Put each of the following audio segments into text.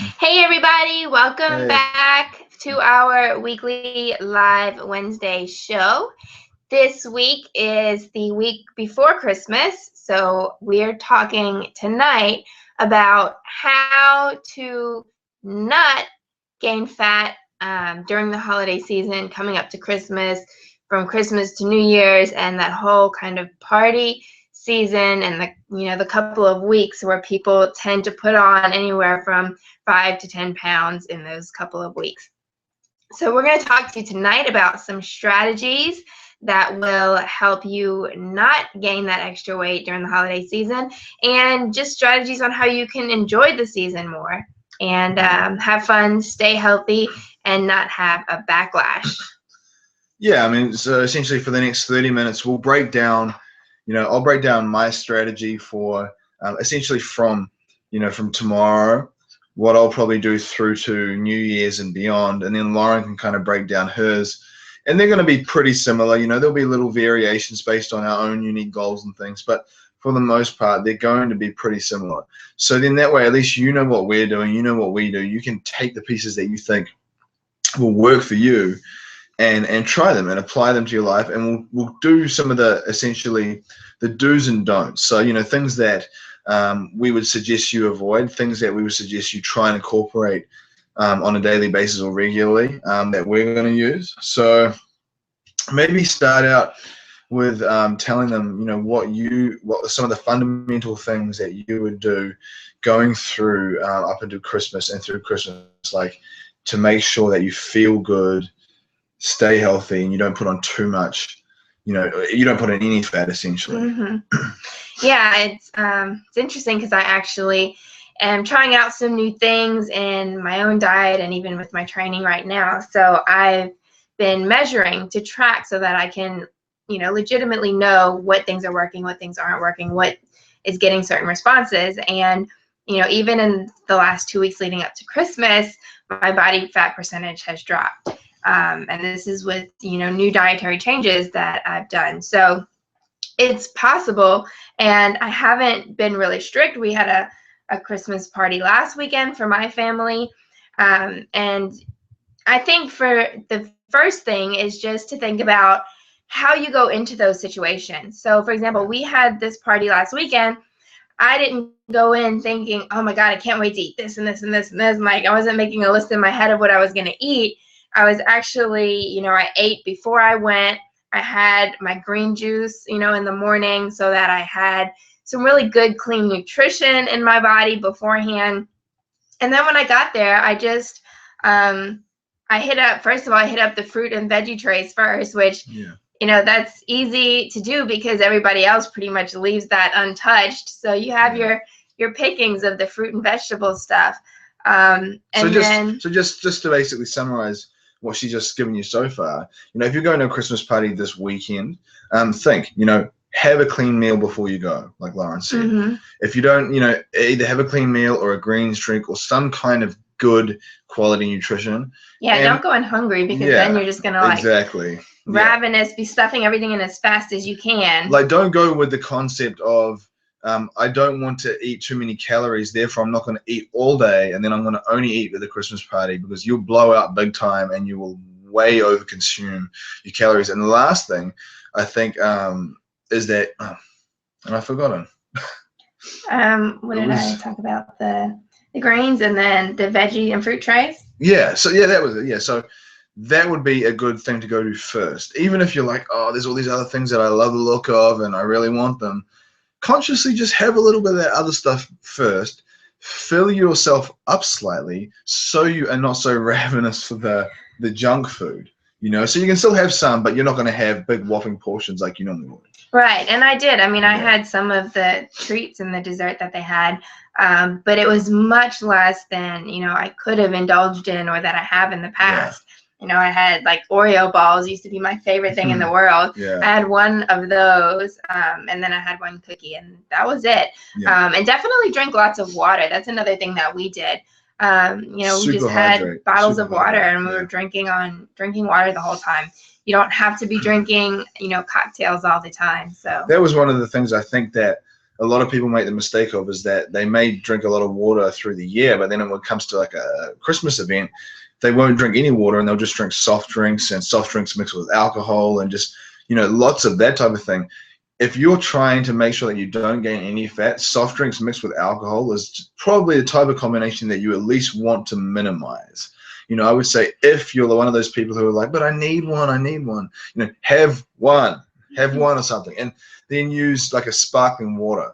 Hey everybody, welcome Hey. back to our weekly live Wednesday show. This week is the week before Christmas, so we're talking tonight about how to not gain fat during the holiday season coming up to Christmas, from Christmas to New Year's, and that whole kind of party season, and the couple of weeks where people tend to put on anywhere from 5 to 10 pounds in those couple of weeks. So we're going to talk to you tonight about some strategies that will help you not gain that extra weight during the holiday season, and just strategies on how you can enjoy the season more and have fun, stay healthy, and not have a backlash. Yeah, I mean, so essentially for the next 30 minutes, we'll break down, I'll break down my strategy for essentially from tomorrow, what I'll probably do through to New Year's and beyond. And then Lauren can kind of break down hers. And they're going to be pretty similar. There'll be little variations based on our own unique goals and things. But for the most part, they're going to be pretty similar. So then that way, at least you know what we're doing, you know what we do. You can take the pieces that you think will work for you and try them and apply them to your life, and we'll do some of the essentially the do's and don'ts. So things that we would suggest you avoid, things that we would suggest you try and incorporate on a daily basis or regularly, that we're going to use. So maybe start out with telling them what some of the fundamental things that you would do going through up into Christmas and through Christmas, like to make sure that you feel good, stay healthy, and you don't put on too much, you don't put in any fat essentially. Mm-hmm. Yeah, it's interesting because I actually am trying out some new things in my own diet and even with my training right now. So I've been measuring to track so that I can, legitimately know what things are working, what things aren't working, what is getting certain responses. And, even in the last 2 weeks leading up to Christmas, my body fat percentage has dropped. And this is with, new dietary changes that I've done. So it's possible, and I haven't been really strict. We had a Christmas party last weekend for my family, and I think for the first thing is just to think about how you go into those situations. So, for example, we had this party last weekend. I didn't go in thinking, oh my God, I can't wait to eat this and this and this and this. Like, I wasn't making a list in my head of what I was going to eat. I was actually, I ate before I went. I had my green juice, in the morning, so that I had some really good, clean nutrition in my body beforehand. And then when I got there, I just, first of all, I hit up the fruit and veggie trays first, which, that's easy to do because everybody else pretty much leaves that untouched. So you have your pickings of the fruit and vegetable stuff. So just to basically summarize what she's just given you so far, if you're going to a Christmas party this weekend, have a clean meal before you go, like Lauren said. Mm-hmm. If you don't, either have a clean meal or a greens drink or some kind of good quality nutrition. Yeah, don't go in hungry because then you're just going to exactly ravenous, be stuffing everything in as fast as you can. Like, don't go with the concept of, I don't want to eat too many calories, therefore I'm not going to eat all day, and then I'm going to only eat at the Christmas party, because you'll blow out big time and you will way over consume your calories. And the last thing I think is that, and I've forgotten. What did I talk about? The grains and then the veggie and fruit trays? Yeah, so that was it. Yeah, so that would be a good thing to go to first. Even if you're like, oh, there's all these other things that I love the look of and I really want them, consciously just have a little bit of that other stuff first. Fill yourself up slightly so you are not so ravenous for the junk food. So you can still have some, but you're not going to have big whopping portions like you normally would. Right, and I did. I mean, I had some of the treats and the dessert that they had, but it was much less than, I could have indulged in or that I have in the past. I had like Oreo balls, used to be my favorite thing in the world. I had one of those, and then I had one cookie, and that was it. And definitely drink lots of water. That's another thing that we did. We just had bottles of water, and we were drinking water the whole time. You don't have to be drinking, cocktails all the time. So that was one of the things I think that a lot of people make the mistake of is that they may drink a lot of water through the year, but then when it comes to like a Christmas event, they won't drink any water and they'll just drink soft drinks and soft drinks mixed with alcohol and just, you know, lots of that type of thing. If you're trying to make sure that you don't gain any fat, soft drinks mixed with alcohol is probably the type of combination that you at least want to minimize. You know, I would say if you're one of those people who are like, but I need one, you know, have one or something, and then use like a sparkling water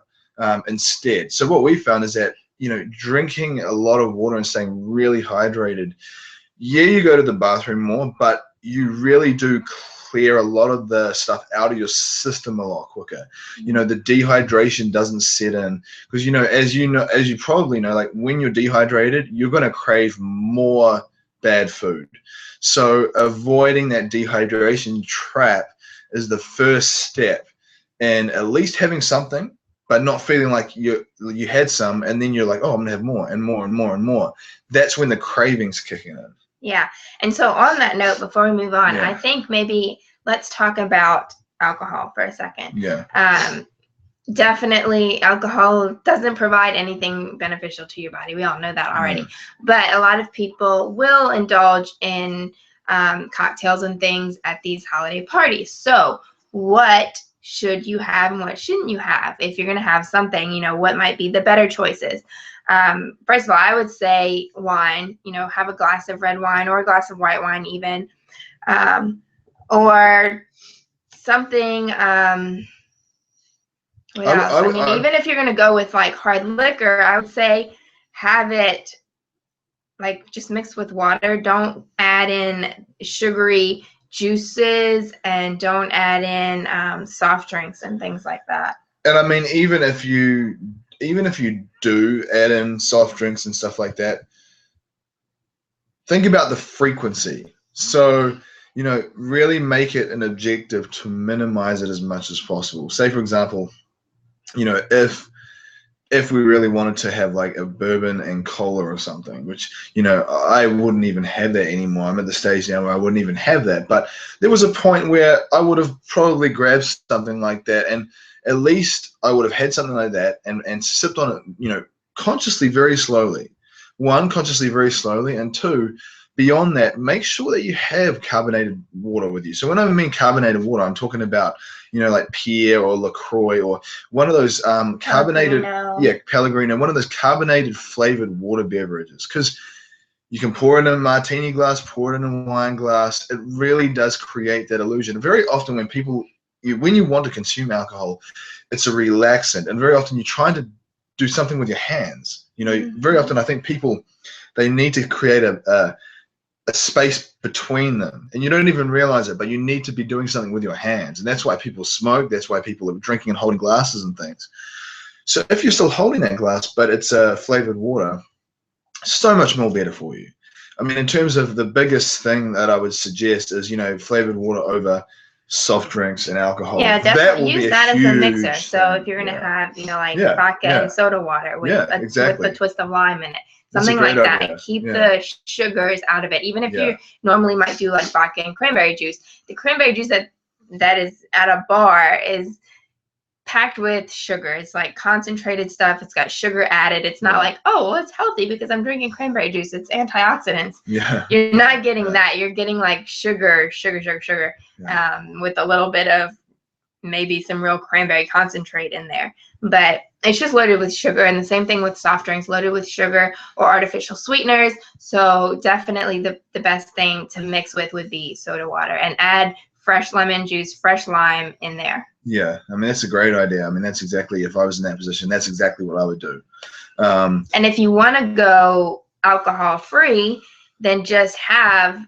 instead. So what we found is that, you know, drinking a lot of water and staying really hydrated, yeah, you go to the bathroom more, but you really do clear a lot of the stuff out of your system a lot quicker. You know, the dehydration doesn't set in because, you know, as you probably know, like when you're dehydrated, you're going to crave more bad food. So avoiding that dehydration trap is the first step, and at least having something, but not feeling like you had some and then you're like, oh, I'm gonna have more and more and more and more. That's when the cravings kicking in. Yeah. And so on that note, before we move on, Yeah. I think maybe let's talk about alcohol for a second. Yeah. Definitely alcohol doesn't provide anything beneficial to your body. We all know that already. But a lot of people will indulge in cocktails and things at these holiday parties. So what should you have and what shouldn't you have? If you're going to have something, you know, what might be the better choices? First of all, I would say wine, you know, have a glass of red wine or a glass of white wine even, or something, what else? I mean, even if you're going to go with like hard liquor, I would say have it like just mixed with water. Don't add in sugary juices and don't add in soft drinks and things like that. And I mean, even if you do add in soft drinks and stuff like that, think about the frequency. So, you know, really make it an objective to minimize it as much as possible. Say, for example, you know, if we really wanted to have like a bourbon and cola or something, which, you know, I wouldn't even have that anymore. I'm at the stage now where I wouldn't even have that. But there was a point where I would have probably grabbed something like that, and at least I would have had something like that and sipped on it, you know, consciously, very slowly. One, consciously, very slowly, and two, beyond that, make sure that you have carbonated water with you. So when I mean carbonated water, I'm talking about, you know, like Pierre or LaCroix or one of those carbonated, Pellegrino, one of those carbonated flavored water beverages. Because you can pour it in a martini glass, pour it in a wine glass. It really does create that illusion. Very often when when you want to consume alcohol, it's a relaxant, and very often you're trying to do something with your hands. You know, very often I think people, they need to create a space between them, and you don't even realize it, but you need to be doing something with your hands, and that's why people smoke. That's why people are drinking and holding glasses and things. So if you're still holding that glass, but it's flavored water, so much more better for you. I mean, in terms of the biggest thing that I would suggest is, you know, flavored water over soft drinks and alcohol. Yeah, definitely use that as a mixer. So if you're gonna have, you know, like vodka and soda water with a twist of lime in it, something like that, and keep the sugars out of it. Even if you normally might do like vodka and cranberry juice, the cranberry juice that is at a bar is packed with sugar. It's like concentrated stuff. It's got sugar added. It's not like, oh, well, it's healthy because I'm drinking cranberry juice. It's antioxidants. Yeah. You're not getting that. You're getting like sugar, with a little bit of maybe some real cranberry concentrate in there. But it's just loaded with sugar, and the same thing with soft drinks, loaded with sugar or artificial sweeteners. So definitely the best thing to mix with would be soda water, and add fresh lemon juice, fresh lime in there. Yeah, I mean, that's a great idea. I mean, that's exactly, if I was in that position, that's exactly what I would do. And if you want to go alcohol free, then just have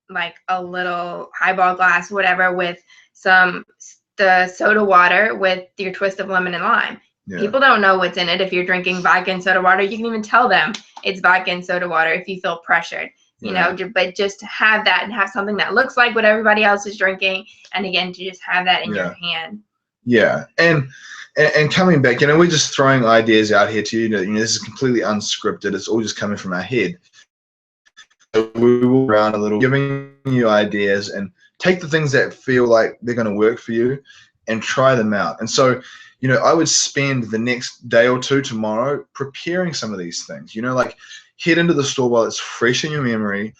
like a little highball glass, whatever, with the soda water with your twist of lemon and lime. Yeah. People don't know what's in it. If you're drinking vodka and soda water, you can even tell them it's vodka and soda water if you feel pressured. You know, but just to have that and have something that looks like what everybody else is drinking, and again, to just have that in your hand. Yeah, and coming back, you know, we're just throwing ideas out here to you. You know, this is completely unscripted. It's all just coming from our head. So we will around a little, giving you ideas, and take the things that feel like they're going to work for you and try them out. And so, you know, I would spend the next day or two tomorrow preparing some of these things. You know, like head into the store while it's fresh in your memory.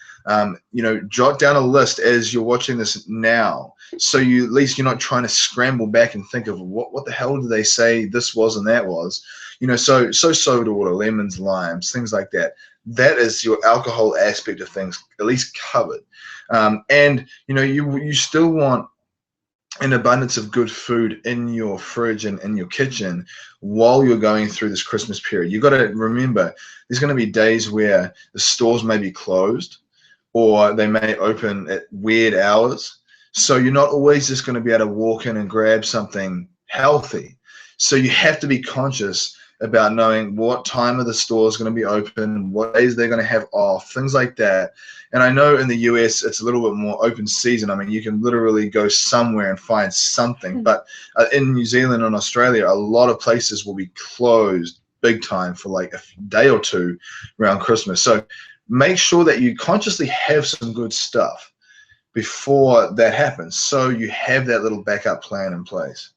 You know, jot down a list as you're watching this now, so you at least you're not trying to scramble back and think of what the hell did they say this was and that was. You know, so soda water, lemons, limes, things like that. That is your alcohol aspect of things at least covered. And you know, you still want an abundance of good food in your fridge and in your kitchen while you're going through this Christmas period. You've got to remember there's going to be days where the stores may be closed or they may open at weird hours. So you're not always just going to be able to walk in and grab something healthy. So you have to be conscious about knowing what time of the store is going to be open, what days they're going to have off, things like that. And I know in the US it's a little bit more open season. I mean, you can literally go somewhere and find something. But in New Zealand and Australia, a lot of places will be closed big time for like a day or two around Christmas. So make sure that you consciously have some good stuff before that happens, so you have that little backup plan in place.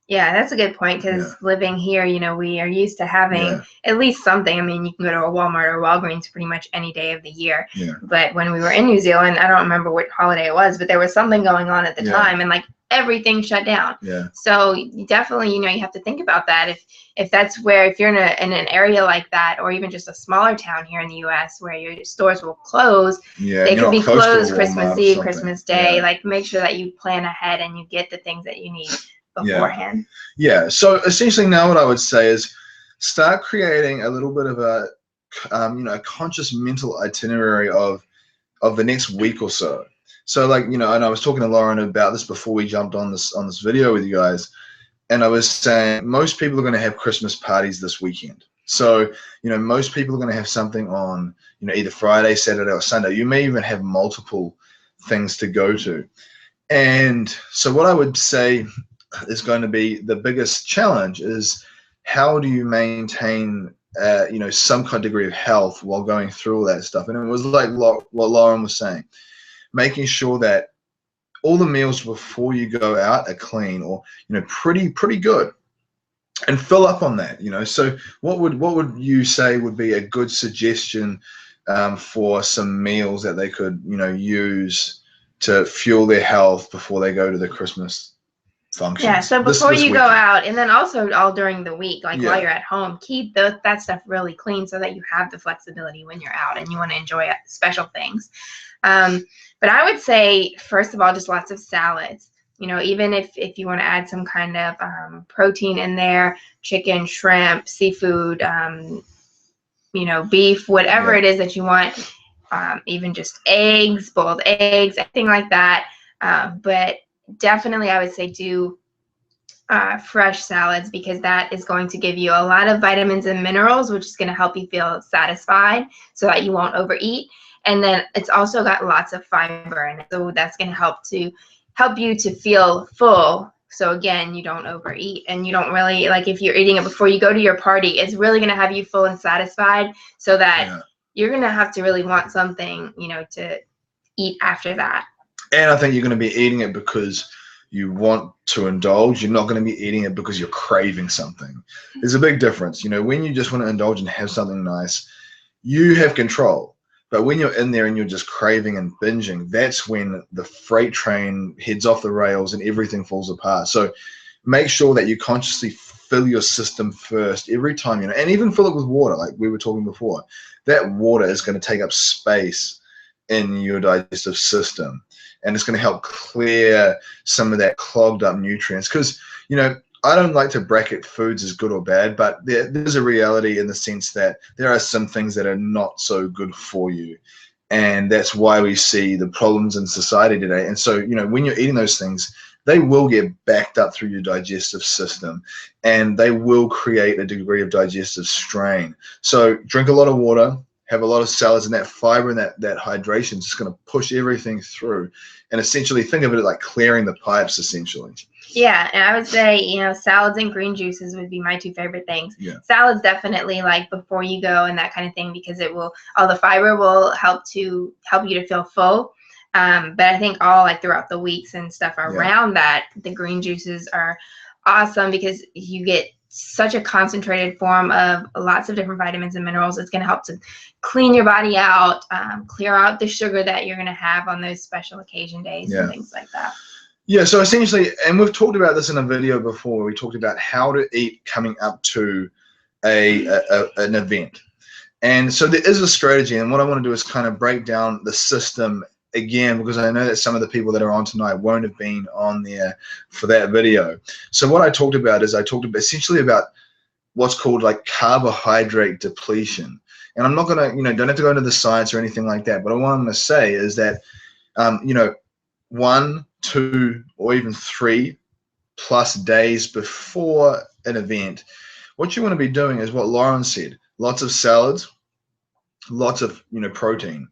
Yeah, that's a good point, because living here, you know, we are used to having at least something. I mean, you can go to a Walmart or Walgreens pretty much any day of the year. But when we were in New Zealand, I don't remember what holiday it was, but there was something going on at the time, and like everything shut down. So you definitely, you know, you have to think about that. If that's where, if you're in an area like that, or even just a smaller town here in the U.S. where your stores will close, they could be closed Christmas Eve, Christmas Day. Like, make sure that you plan ahead and you get the things that you need beforehand. So essentially now what I would say is start creating a little bit of a you know, a conscious mental itinerary of the next week or so. So, like, you know, and I was talking to Lauren about this before we jumped on this video with you guys, and I was saying most people are going to have Christmas parties this weekend. So, you know, most people are going to have something on, you know, either Friday, Saturday, or Sunday. You may even have multiple things to go to. And so what I would say is going to be the biggest challenge is how do you maintain you know, some kind of degree of health while going through all that stuff. And it was like what Lauren was saying, making sure that all the meals before you go out are clean, or, you know, pretty good, and fill up on that. You know, so what would you say would be a good suggestion for some meals that they could, you know, use to fuel their health before they go to the Christmas functions? Yeah, so before you go out, and then also all during the week, like while you're at home, keep that stuff really clean so that you have the flexibility when you're out and you want to enjoy special things. But I would say, first of all, just lots of salads. You know, even if you want to add some kind of protein in there, chicken, shrimp, seafood, you know, beef, whatever it is that you want, even just eggs, boiled eggs, anything like that. But definitely I would say do fresh salads, because that is going to give you a lot of vitamins and minerals, which is going to help you feel satisfied so that you won't overeat. And then it's also got lots of fiber in it, so that's going to help you to feel full. So again, you don't overeat, and you don't really, like, if you're eating it before you go to your party, it's really going to have you full and satisfied, so that you're going to have to really want something, you know, to eat after that. And I think you're going to be eating it because you want to indulge. You're not going to be eating it because you're craving something. There's a big difference. You know, when you just want to indulge and have something nice, you have control. But when you're in there and you're just craving and binging, that's when the freight train heads off the rails and everything falls apart. So make sure that you consciously fill your system first every time, you know, and even fill it with water, like we were talking before. That water is going to take up space in your digestive system, and it's going to help clear some of that clogged up nutrients. Because, you know, I don't like to bracket foods as good or bad, but there's a reality in the sense that there are some things that are not so good for you. And that's why we see the problems in society today. And so, you know, when you're eating those things, they will get backed up through your digestive system, and they will create a degree of digestive strain. So drink a lot of water, have a lot of salads, and that fiber and that hydration is just going to push everything through. And essentially think of it like clearing the pipes, essentially. Yeah, and I would say, you know, salads and green juices would be my two favorite things. Salads definitely, like, before you go and that kind of thing, because all the fiber will help you to feel full. But I think all, like, throughout the weeks and stuff around that, the green juices are awesome because you get such a concentrated form of lots of different vitamins and minerals. It's going to help to clean your body out, clear out the sugar that you're going to have on those special occasion days and things like that. Yeah, so essentially, and we've talked about this in a video before, we talked about how to eat coming up to an event. And so there is a strategy, and what I want to do is kind of break down the system again, because I know that some of the people that are on tonight won't have been on there for that video. So what I talked about is I talked about essentially about what's called like carbohydrate depletion. And I'm not going to, don't have to go into the science or anything like that, but what I'm going to say is that, 1, 2, or even 3+ days before an event, what you want to be doing is what Lauren said: lots of salads, lots of protein,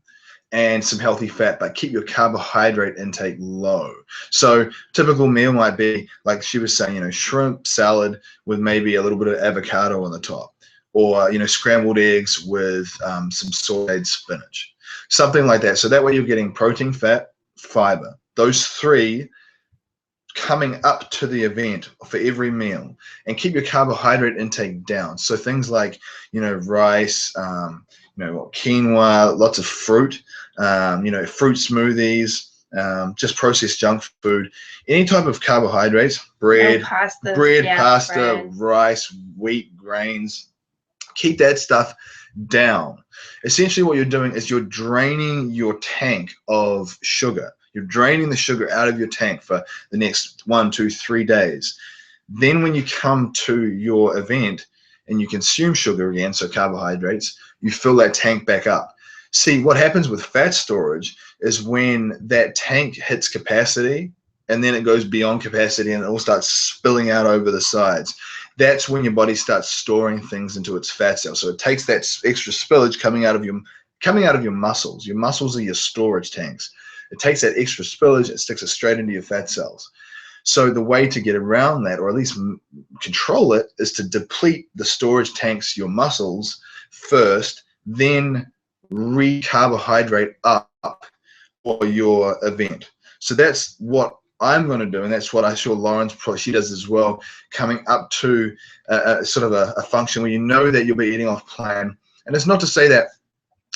and some healthy fat, but keep your carbohydrate intake low. So typical meal might be, like she was saying, shrimp salad with maybe a little bit of avocado on the top, or scrambled eggs with some sauteed spinach, something like that. So that way you're getting protein, fat, fiber, those 3 coming up to the event for every meal, and keep your carbohydrate intake down. So things like rice, quinoa, lots of fruit, fruit smoothies, just processed junk food, any type of carbohydrates, bread, pasta, rice, wheat, grains. Keep that stuff down. Essentially what you're doing is you're draining your tank of sugar. You're draining the sugar out of your tank for the next 1, 2, 3 days. Then when you come to your event and you consume sugar again, so carbohydrates, you fill that tank back up. See, what happens with fat storage is when that tank hits capacity and then it goes beyond capacity and it all starts spilling out over the sides. That's when your body starts storing things into its fat cells. So it takes that extra spillage coming out of your muscles. Your muscles are your storage tanks. It takes that extra spillage, it sticks it straight into your fat cells. So the way to get around that, or at least control it, is to deplete the storage tanks, your muscles, first, then re-carbohydrate up for your event. So that's what I'm going to do, and that's what I saw Lauren's probably, she does as well, coming up to sort of a function where you know that you'll be eating off plan. And it's not to say that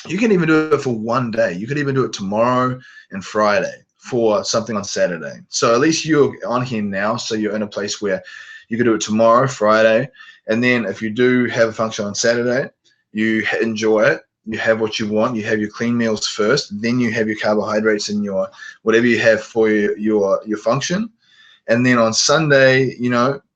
you can even do it for 1 day. You could even do it tomorrow and Friday for something on Saturday. So at least you're on here now, so you're in a place where you could do it tomorrow, Friday, and then if you do have a function on Saturday, you enjoy it, you have what you want, you have your clean meals first, then you have your carbohydrates and your whatever you have for your function, and then on Sunday,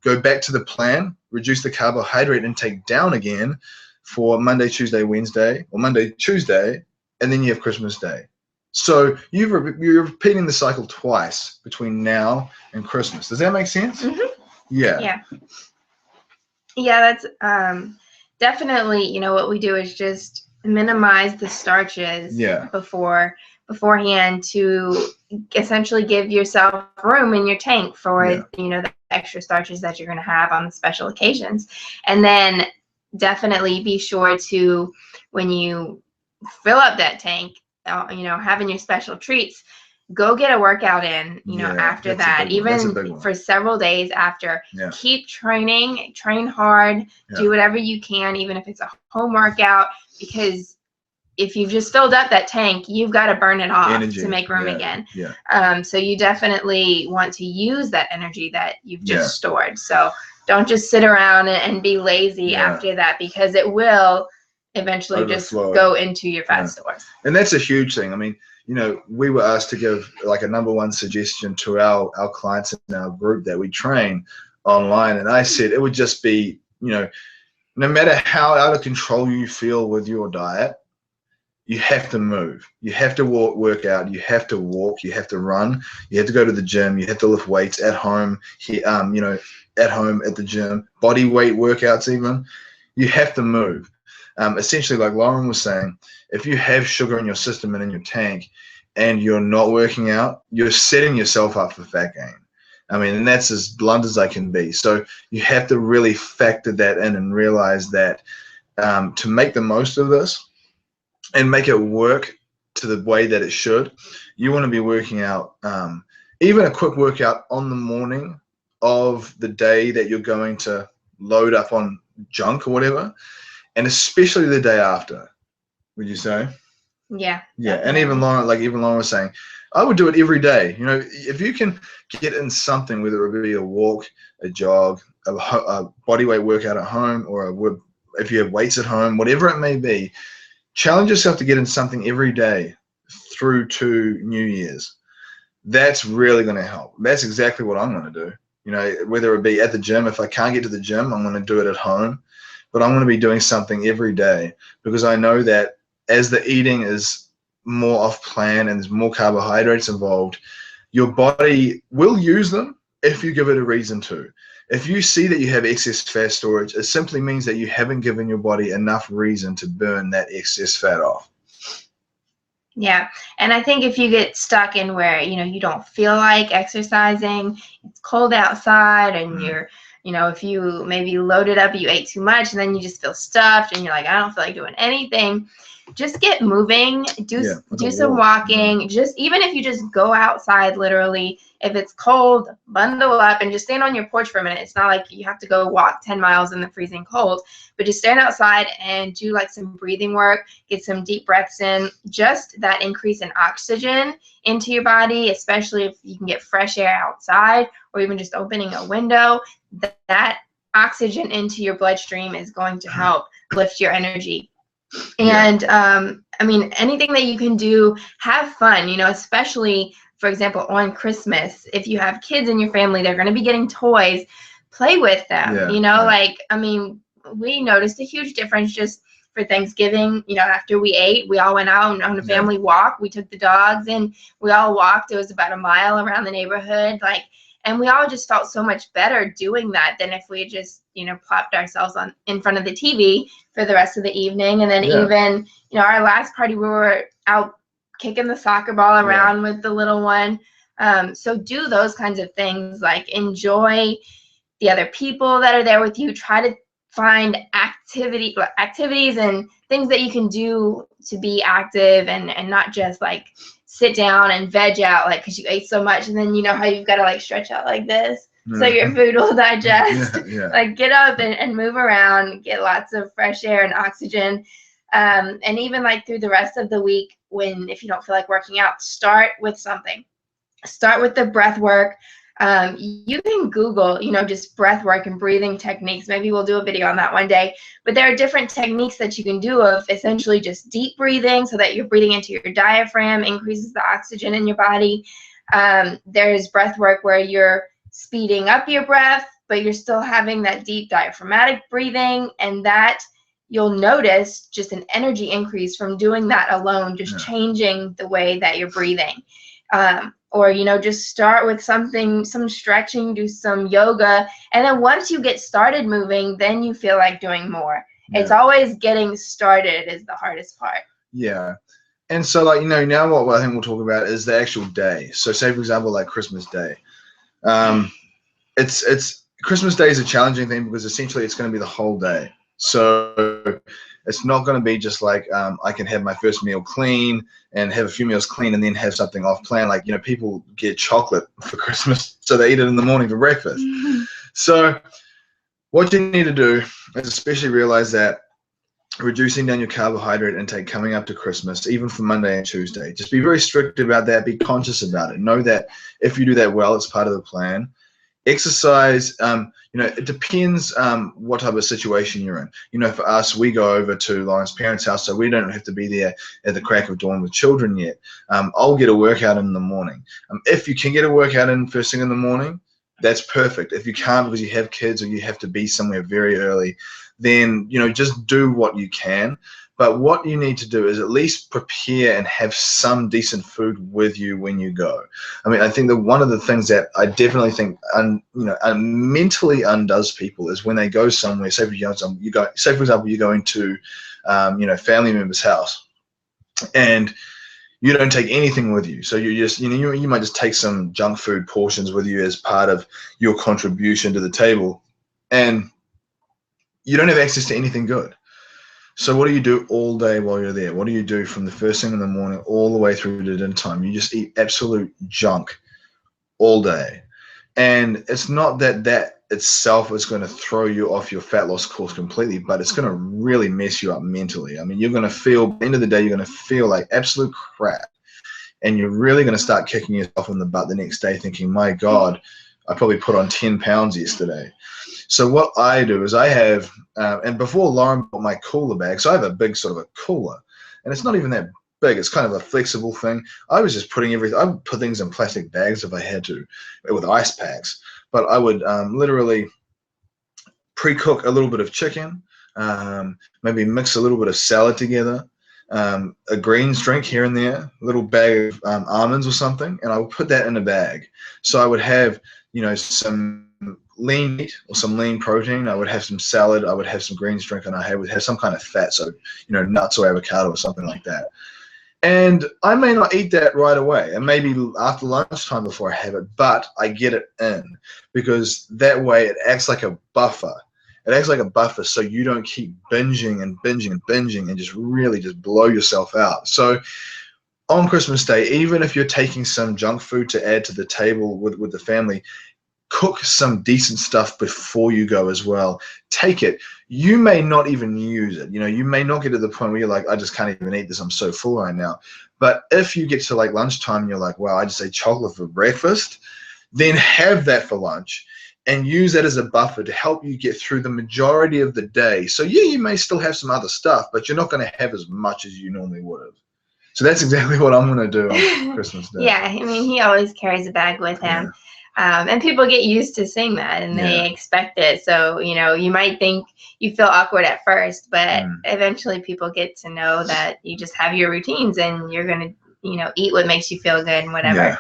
go back to the plan, reduce the carbohydrate intake down again for Monday, Tuesday, Wednesday, or Monday, Tuesday, and then you have Christmas Day. So you're repeating the cycle twice between now and Christmas. Does that make sense? Mm-hmm. Yeah. Yeah, that's definitely, what we do is just minimize the starches beforehand to essentially give yourself room in your tank for, the extra starches that you're going to have on the special occasions. And then definitely be sure to, when you fill up that tank, having your special treats, go get a workout in, after that, even for several days after. Keep training, train hard, do whatever you can, even if it's a home workout, because if you've just filled up that tank, you've got to burn it off to make room again. So you definitely want to use that energy that you've just stored. So don't just sit around and be lazy after that, because it will eventually just go into your fat stores. And that's a huge thing. I mean, we were asked to give like a #1 suggestion to our clients in our group that we train online. And I said it would just be, no matter how out of control you feel with your diet, you have to move. You have to work out. You have to walk. You have to run. You have to go to the gym. You have to lift weights at home. At home, at the gym, body weight workouts even. You have to move. Essentially, like Lauren was saying, if you have sugar in your system and in your tank and you're not working out, you're setting yourself up for fat gain. I mean, and that's as blunt as I can be. So you have to really factor that in and realize that to make the most of this and make it work to the way that it should, you want to be working out, even a quick workout on the morning of the day that you're going to load up on junk or whatever, and especially the day after, would you say? Yeah, Yeah, and even definitely. Lauren, like even Lauren was saying, I would do it every day. You know, if you can get in something, whether it be a walk, a jog, a body weight workout at home, or if you have weights at home, whatever it may be, challenge yourself to get in something every day through to New Year's. That's really going to help. That's exactly what I'm going to do. You know, whether it be at the gym, if I can't get to the gym, I'm going to do it at home. But I'm going to be doing something every day because I know that as the eating is more off plan and there's more carbohydrates involved, your body will use them if you give it a reason to. If you see that you have excess fat storage, it simply means that you haven't given your body enough reason to burn that excess fat off. Yeah. And I think if you get stuck in where, you don't feel like exercising, it's cold outside, and if you maybe loaded up, you ate too much, and then you just feel stuffed and you're like, I don't feel like doing anything. Just get moving, do some walking. Just even if you just go outside, literally, if it's cold, bundle up and just stand on your porch for a minute. It's not like you have to go walk 10 miles in the freezing cold, but just stand outside and do like some breathing work, get some deep breaths in. Just that increase in oxygen into your body, especially if you can get fresh air outside, or even just opening a window, that oxygen into your bloodstream is going to help lift your energy. And I mean, anything that you can do, have fun, especially, for example, on Christmas. If you have kids in your family, they're going to be getting toys. Play with them, like, I mean, we noticed a huge difference just for Thanksgiving. After we ate, we all went out on a family walk. We took the dogs and we all walked. It was about a mile around the neighborhood. And we all just felt so much better doing that than if we just, plopped ourselves in front of the TV for the rest of the evening. And then even, our last party, we were out kicking the soccer ball around with the little one. So do those kinds of things, like enjoy the other people that are there with you. Try to find activities and things that you can do to be active, and not just like sit down and veg out, like, because you ate so much, and then how you've got to like stretch out like this so your food will digest. Like, get up and move around, get lots of fresh air and oxygen. And even like through the rest of the week, if you don't feel like working out, start with something. Start with the breath work. You can Google, just breath work and breathing techniques. Maybe we'll do a video on that one day. But there are different techniques that you can do of essentially just deep breathing, so that you're breathing into your diaphragm, increases the oxygen in your body. There's breath work where you're speeding up your breath, but you're still having that deep diaphragmatic breathing, and that you'll notice just an energy increase from doing that alone, just changing the way that you're breathing. Or just start with some stretching, do some yoga, and then once you get started moving, then you feel like doing more. It's always getting started is the hardest part. And so, like, now what I think we'll talk about is the actual day. So say, for example, like Christmas Day. It's Christmas Day is a challenging thing because essentially it's going to be the whole day. So it's not going to be just like I can have my first meal clean and have a few meals clean and then have something off plan. Like, people get chocolate for Christmas, so they eat it in the morning for breakfast. So what you need to do is especially realize that reducing down your carbohydrate intake coming up to Christmas, even for Monday and Tuesday, just be very strict about that. Be conscious about it. Know that if you do that well, it's part of the plan. Exercise, it depends what type of situation you're in. For us, we go over to Lauren's parents' house, so we don't have to be there at the crack of dawn with children yet. I'll get a workout in the morning. If you can get a workout in first thing in the morning, that's perfect. If you can't because you have kids or you have to be somewhere very early, then just do what you can. But what you need to do is at least prepare and have some decent food with you when you go. I mean, I think that one of the things that I definitely think mentally undoes people is when they go somewhere. Say for example, you're going to family member's house, and you don't take anything with you. So you just you might just take some junk food portions with you as part of your contribution to the table, and you don't have access to anything good. So what do you do all day while you're there? What do you do from the first thing in the morning all the way through to dinner time? You just eat absolute junk all day. And it's not that that itself is going to throw you off your fat loss course completely, but it's going to really mess you up mentally. I mean, you're going to feel, at the end of the day, you're going to feel like absolute crap. And you're really going to start kicking yourself in the butt the next day thinking, my God, I probably put on 10 pounds yesterday. So what I do is I have, and before Lauren bought my cooler bag, so I have a big sort of a cooler, and it's not even that big. It's kind of a flexible thing. I was just putting everything, I would put things in plastic bags if I had to, with ice packs. But I would literally pre-cook a little bit of chicken, maybe mix a little bit of salad together, a greens drink here and there, a little bag of almonds or something, and I would put that in a bag. So I would have, you know, some lean meat or some lean protein. I would have some salad. I would have some greens drink, and I would have some kind of fat, so, you know, nuts or avocado or something like that. And I may not eat that right away, and maybe after lunchtime before I have it, but I get it in, because that way it acts like a buffer. It acts like a buffer, so you don't keep binging and binging and binging and just really just blow yourself out. So on Christmas Day, even if you're taking some junk food to add to the table with the family, cook some decent stuff before you go as well. Take it. You may not even use it. You know, you may not get to the point where you're like, I just can't even eat this, I'm so full right now. But if you get to like lunchtime and you're like, wow, I just ate chocolate for breakfast, then have that for lunch and use that as a buffer to help you get through the majority of the day. So yeah, you may still have some other stuff, but you're not going to have as much as you normally would have. So that's exactly what I'm going to do on Christmas Day. Yeah, I mean, he always carries a bag with him. Yeah. And people get used to seeing that, and they expect it. So, you know, you might think you feel awkward at first, but eventually people get to know that you just have your routines and you're going to, you know, eat what makes you feel good and whatever. Yeah.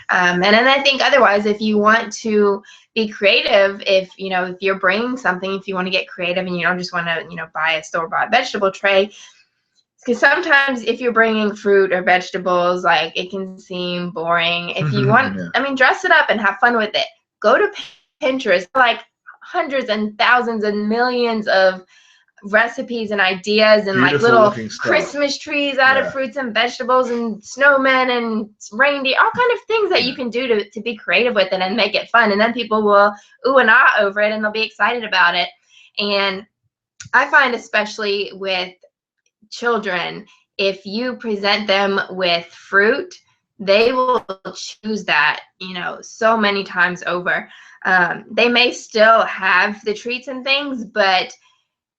And then I think otherwise, if you want to be creative, if, you know, if you're bringing something, if you want to get creative and you don't just want to, you know, buy a store-bought vegetable tray, because sometimes if you're bringing fruit or vegetables, like, it can seem boring. If you want, I mean, dress it up and have fun with it. Go to Pinterest, like hundreds and thousands and millions of recipes and ideas and Beautiful like little stuff. Christmas trees out of fruits and vegetables and snowmen and reindeer, all kind of things that you can do to be creative with it and make it fun. And then people will ooh and ah over it and they'll be excited about it. And I find, especially with children, if you present them with fruit, they will choose that, you know, so many times over. They may still have the treats and things, but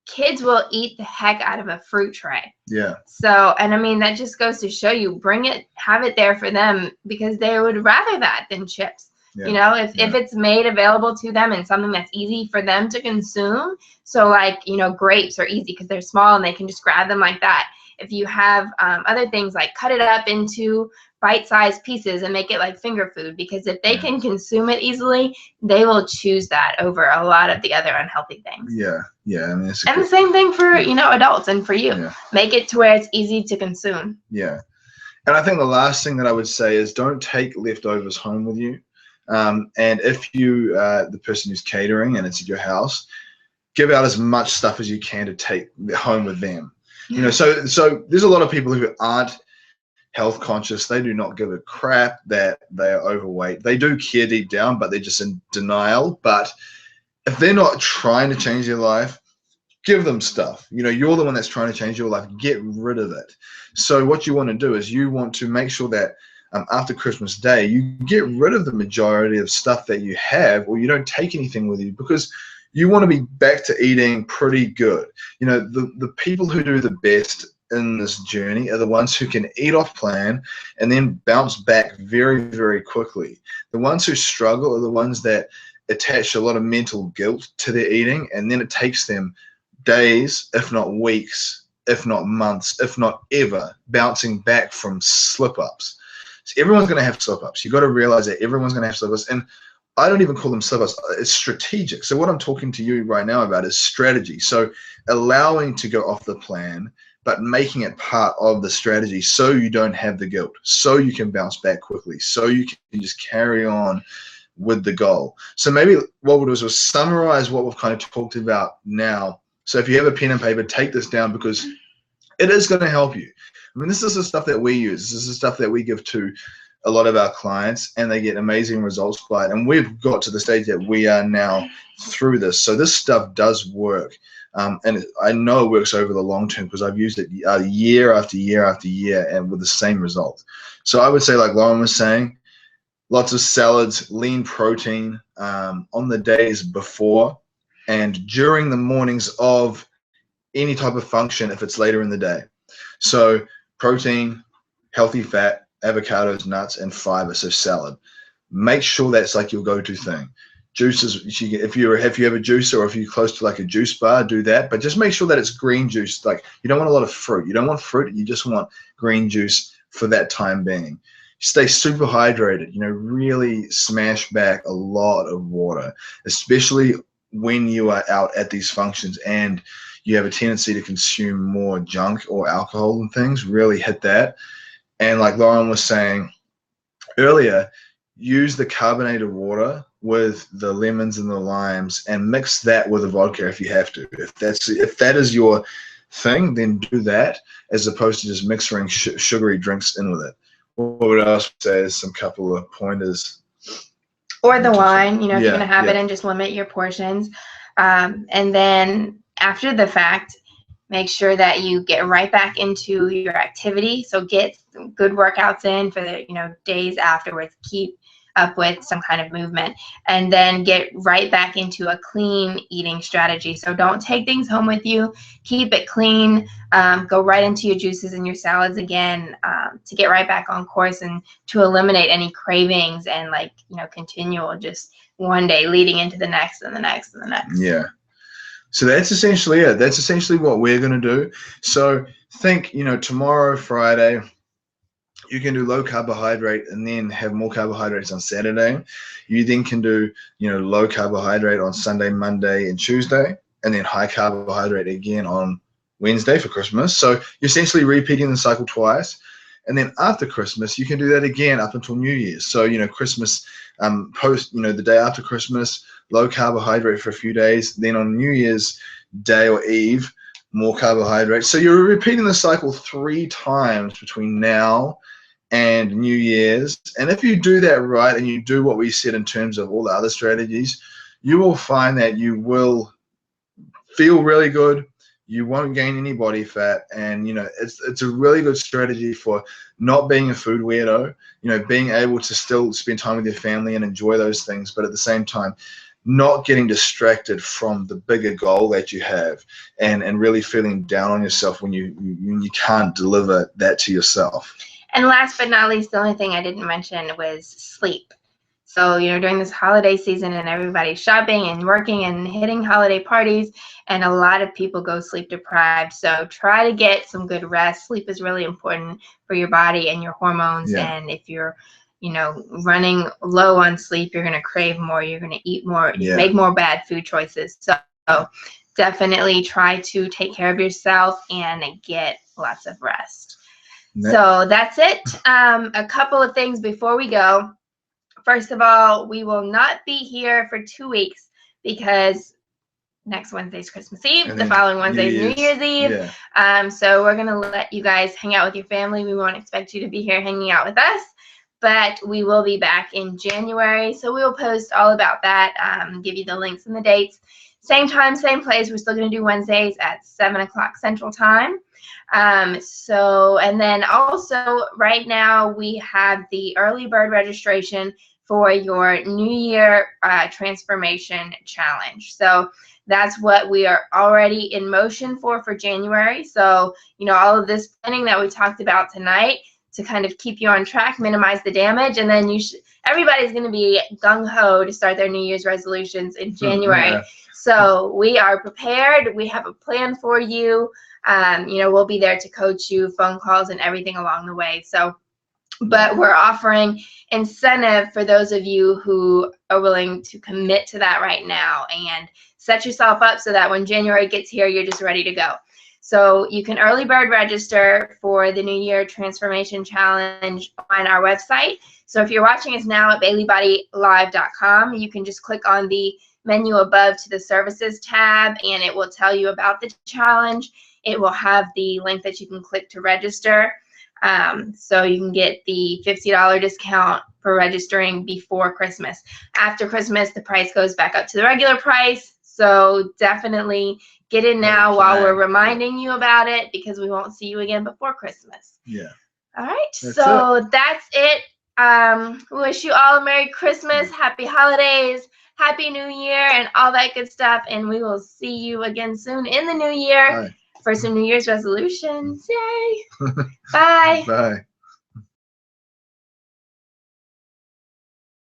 kids will eat the heck out of a fruit tray. Yeah. So, and I mean, that just goes to show you, bring it, have it there for them, because they would rather that than chips. You know, if it's made available to them and something that's easy for them to consume. So like, you know, grapes are easy because they're small and they can just grab them like that. If you have other things, like cut it up into bite-sized pieces and make it like finger food, because if they can consume it easily, they will choose that over a lot of the other unhealthy things. Yeah. I mean, and the same thing for, you know, adults and for you. Make it to where it's easy to consume. Yeah. And I think the last thing that I would say is don't take leftovers home with you. And if you the person who's catering and it's at your house, give out as much stuff as you can to take home with them. You know, so there's a lot of people who aren't health conscious. They do not give a crap that they are overweight. They do care deep down, but they're just in denial. But if they're not trying to change their life, give them stuff. You know, you're the one that's trying to change your life. Get rid of it. So what you want to do is you want to make sure that after Christmas Day, you get rid of the majority of stuff that you have, or you don't take anything with you, because you want to be back to eating pretty good. You know, the people who do the best in this journey are the ones who can eat off plan and then bounce back very, very quickly. The ones who struggle are the ones that attach a lot of mental guilt to their eating, and then it takes them days, if not weeks, if not months, if not ever, bouncing back from slip-ups. So everyone's going to have slip-ups. You've got to realize that everyone's going to have slip-ups. And I don't even call them slip-ups. It's strategic. So what I'm talking to you right now about is strategy. So allowing to go off the plan, but making it part of the strategy so you don't have the guilt, so you can bounce back quickly, so you can just carry on with the goal. So maybe what we'll do is summarize what we've kind of talked about now. So if you have a pen and paper, take this down, because it is going to help you. I mean, this is the stuff that we use. This is the stuff that we give to a lot of our clients, and they get amazing results by it. And we've got to the stage that we are now through this. So this stuff does work. And I know it works over the long term because I've used it year after year after year and with the same result. So I would say, like Lauren was saying, lots of salads, lean protein on the days before and during the mornings of any type of function if it's later in the day. So protein, healthy fat, avocados, nuts, and fiber, so salad. Make sure that's like your go-to thing. Juices, if you have a juicer or if you're close to like a juice bar, do that. But just make sure that it's green juice. Like, you don't want a lot of fruit. You don't want fruit. You just want green juice for that time being. Stay super hydrated. Really smash back a lot of water, especially when you are out at these functions and you have a tendency to consume more junk or alcohol and things. Really hit that. And like Lauren was saying earlier, use the carbonated water with the lemons and the limes and mix that with a vodka if you have to. If that is your thing, then do that as opposed to just mixing sugary drinks in with it. What would I also say is some couple of pointers? Or the wine, if you're going to have it, and just limit your portions. And then after the fact, make sure that you get right back into your activity. So get good workouts in for the days afterwards. Keep up with some kind of movement, and then get right back into a clean eating strategy. So don't take things home with you. Keep it clean. Go right into your juices and your salads again, to get right back on course and to eliminate any cravings and continual just one day leading into the next and the next and the next. Yeah. So that's essentially it. That's essentially what we're going to do. So think, tomorrow, Friday, you can do low carbohydrate and then have more carbohydrates on Saturday. You then can do, low carbohydrate on Sunday, Monday, and Tuesday, and then high carbohydrate again on Wednesday for Christmas. So you're essentially repeating the cycle twice. And then after Christmas, you can do that again up until New Year's. So, Christmas, the day after Christmas, low carbohydrate for a few days. Then on New Year's Day or Eve, more carbohydrates. So you're repeating the cycle 3 times between now and New Year's. And if you do that right and you do what we said in terms of all the other strategies, you will find that you will feel really good. You won't gain any body fat, and it's a really good strategy for not being a food weirdo, being able to still spend time with your family and enjoy those things, but at the same time not getting distracted from the bigger goal that you have, and really feeling down on yourself when you can't deliver that to yourself. And last but not least, the only thing I didn't mention was sleep. So, during this holiday season and everybody's shopping and working and hitting holiday parties, and a lot of people go sleep deprived. So try to get some good rest. Sleep is really important for your body and your hormones. Yeah. And if you're, running low on sleep, you're going to crave more. You're going to eat more, make more bad food choices. So definitely try to take care of yourself and get lots of rest. So that's it. A couple of things before we go. First of all, we will not be here for 2 weeks because next Wednesday's Christmas Eve, the following Wednesday is New Year's Eve. Yeah. So we're going to let you guys hang out with your family. We won't expect you to be here hanging out with us, but we will be back in January. So we will post all about that, give you the links and the dates. Same time, same place. We're still going to do Wednesdays at 7 o'clock Central Time. And then also right now we have the early bird registration for your New Year transformation challenge. So that's what we are already in motion for January. So, all of this planning that we talked about tonight to kind of keep you on track, minimize the damage, and then everybody's going to be gung-ho to start their New Year's resolutions in January. Yeah. So we are prepared. We have a plan for you. We'll be there to coach you, phone calls, and everything along the way. So, but we're offering incentive for those of you who are willing to commit to that right now and set yourself up so that when January gets here, you're just ready to go. So you can early bird register for the New Year Transformation Challenge on our website. So if you're watching us now at BaileyBodyLive.com, you can just click on the menu above to the services tab, and it will tell you about the challenge. It will have the link that you can click to register. So you can get the $50 discount for registering before Christmas. After Christmas, the price goes back up to the regular price. So definitely get in now while we're reminding you about it, because we won't see you again before Christmas. Yeah. All right. That's it. We wish you all a Merry Christmas, Happy Holidays, Happy New Year, and all that good stuff. And we will see you again soon in the new year for some New Year's resolutions. Yay. Bye. Bye.